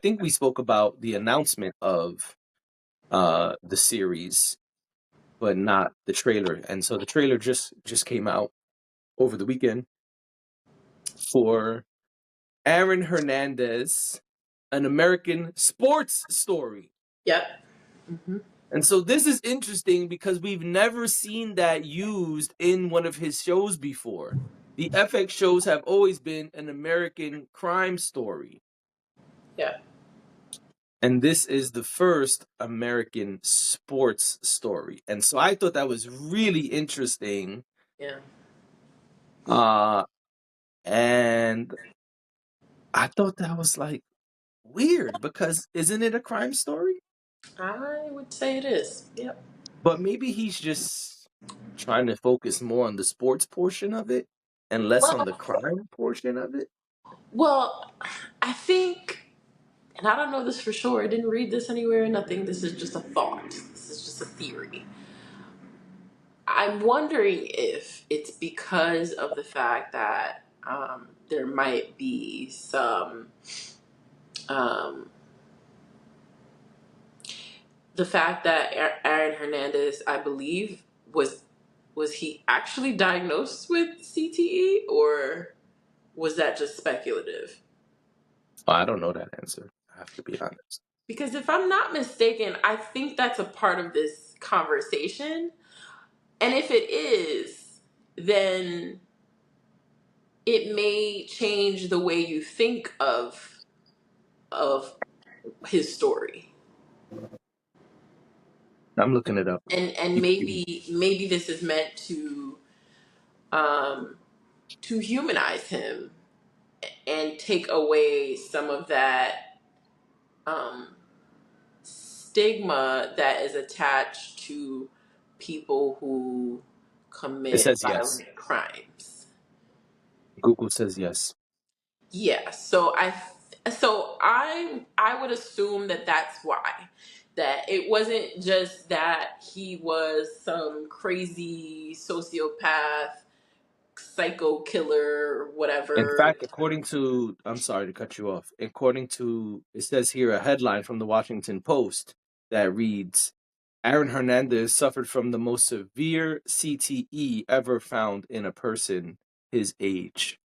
think we spoke about the announcement of the series, but not the trailer. And so the trailer just came out over the weekend for Aaron Hernandez, An American Sports Story. Yep. Mm-hmm. And so this is interesting because we've never seen that used in one of his shows before. The FX shows have always been an American crime story. Yeah. And this is the first American sports story. And so I thought that was really interesting. Yeah. And I thought that was like weird because isn't it a crime story? I would say it is. Yep. But maybe he's just trying to focus more on the sports portion of it and less on the crime portion of it. Well, I think, and I don't know this for sure. I didn't read this anywhere. Nothing. This is just a thought. This is just a theory. I'm wondering if it's because of the fact that there might be some, um, the fact that Aaron Hernandez, I believe, was he actually diagnosed with CTE, or was that just speculative? Oh, I don't know that answer. I have to be honest. Because if I'm not mistaken, I think that's a part of this conversation. And if it is, then it may change the way you think of his story. I'm looking it up. And maybe this is meant um to humanize him and take away some of that um stigma that is attached to people who It commit says yes. violent crimes. Google says yes. Yeah, so I would assume that that's why, that it wasn't just that he was some crazy sociopath, psycho killer, In whatever. fact, I'm sorry to cut you off. It says here a headline from the Washington Post that reads, Aaron Hernandez suffered from the most severe CTE ever found in a person his age.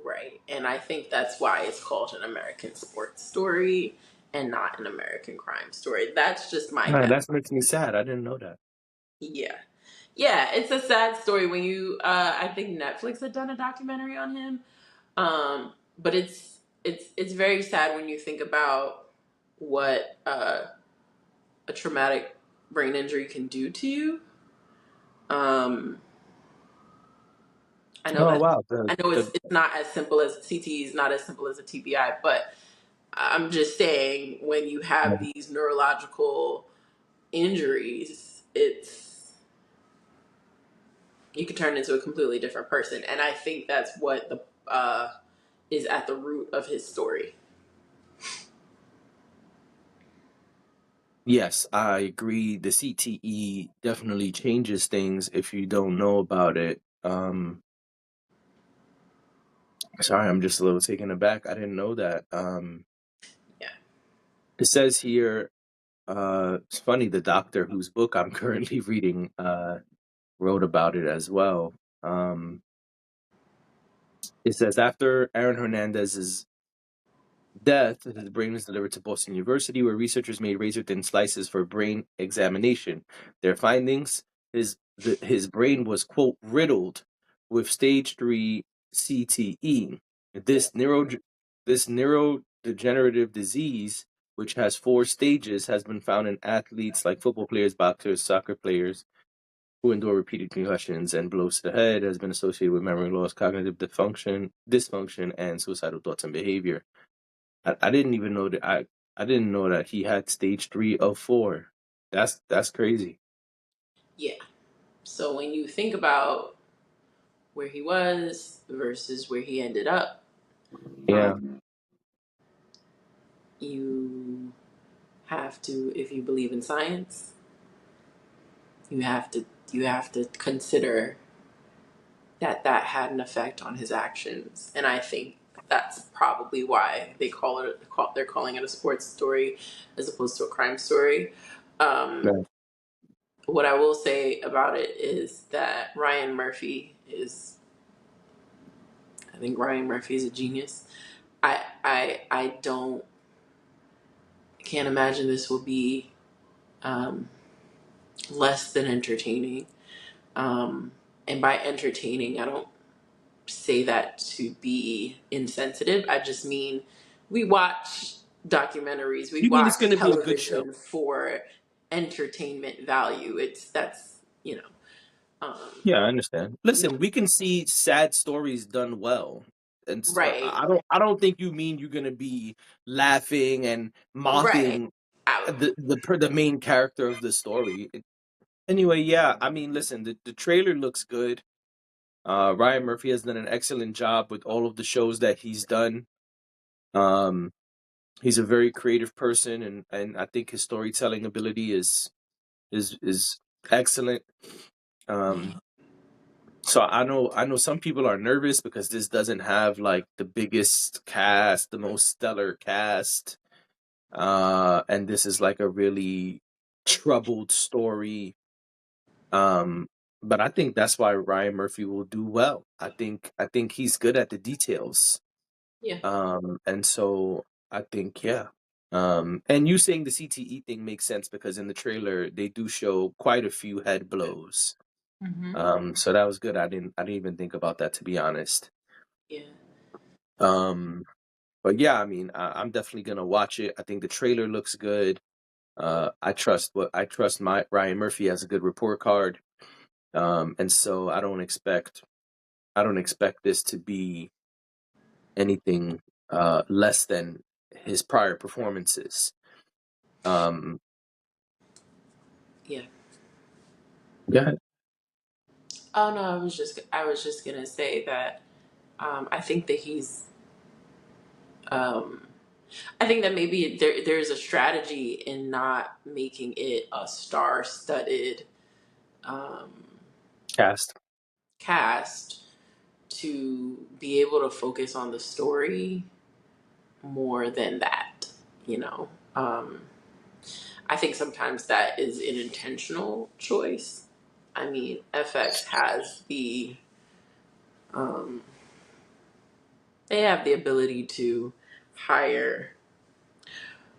Right. And I think that's why it's called an American sports story and not an American crime story. That's just my Man, guess. that makes me sad. I didn't know that. Yeah. Yeah, it's a sad story when you I think Netflix had done a documentary on him. But it's very sad when you think about what a traumatic brain injury can do to you. Um I know Oh that wow. I know it's not as simple as CTE is not as simple as a TBI, but I'm just saying when you have these neurological injuries, you can turn into a completely different person, and I think that's what the is at the root of his story. Yes, I agree. The CTE definitely changes things if you don't know about it. Sorry, I'm just a little taken aback. I didn't know that. Yeah. It says here, it's funny, the doctor whose book I'm currently reading wrote about it as well. It says after Aaron Hernandez's death, his brain was delivered to Boston University, where researchers made razor-thin slices for brain examination. Their findings: his brain was, quote, riddled with stage 3 CTE. This neurodegenerative disease, which has 4 stages, has been found in athletes like football players, boxers, soccer players who endure repeated concussions and blows to the head, has been associated with memory loss, cognitive dysfunction, and suicidal thoughts and behavior. I didn't even know that I didn't know that he had stage 3 of 4. That's crazy. Yeah. So when you think about where he was versus where he ended up, Yeah. you have to, if you believe in science, you have to consider that had an effect on his actions. And I think that's probably why they're calling it a sports story as opposed to a crime story. Um, Right. what I will say about it is that I think Ryan Murphy is a genius. I don't can't imagine this will be um, less than entertaining. Um, and by entertaining, I don't say that to be insensitive. I just mean we watch documentaries, we You mean it's watch going to be a good show? television for entertainment value. That's um, Yeah, I understand. Listen, we can see sad stories done well, and right, I don't think you mean you're going to be laughing and right. mocking I, the main character of the story. Anyway, yeah, I mean, listen, the trailer looks good. Ryan Murphy has done an excellent job with all of the shows that he's done. Um, he's a very creative person, and I think his storytelling ability is excellent. Um, so I know some people are nervous because this doesn't have like the biggest cast, the most stellar cast, and this is like a really troubled story. Um, but I think that's why Ryan Murphy will do well. I think he's good at the details. yeah. And so I think, yeah. And you saying the CTE thing makes sense because in the trailer they do show quite a few head blows. Hmm. So that was good. I didn't even think about that, to be honest. Yeah. Um, but yeah, I mean, I'm definitely gonna watch it. I think the trailer looks good. I trust my Ryan Murphy has a good report card. And so I don't expect this to be anything less than his prior performances. Um, Yeah. yeah, Oh no, I was just gonna say that I think that um, I think that maybe there's a strategy in not making it a star-studded um, cast. cast to be able to focus on the story more than that. You know, I think sometimes that is an intentional choice. I mean, FX has um, they have the ability to hire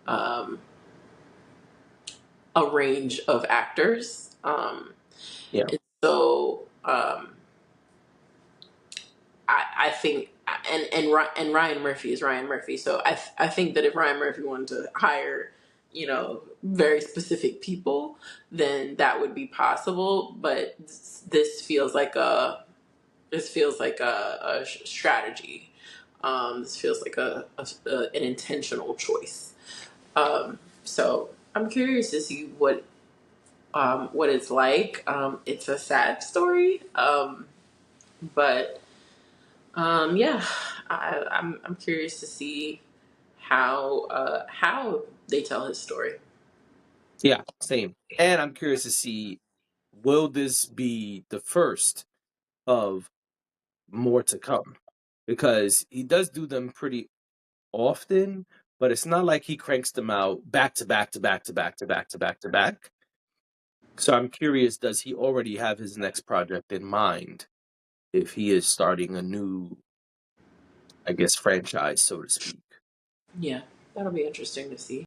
um, a range of actors. Yeah, And so I think and Ryan Murphy is Ryan Murphy. So I think that if Ryan Murphy wanted to hire, very specific people, then that would be possible. But this feels like a strategy. This feels like an intentional choice. So I'm curious to see what it's like. It's a sad story, but yeah, I'm curious to see how they tell his story. yeah, same. And I'm curious to see, will this be the first of more to come? Because he does do them pretty often, but it's not like he cranks them out back to back to back to back to back to back to back. So I'm curious, does he already have his next project in mind if he is starting a new, I guess, franchise, so to speak? Yeah, that'll be interesting to see.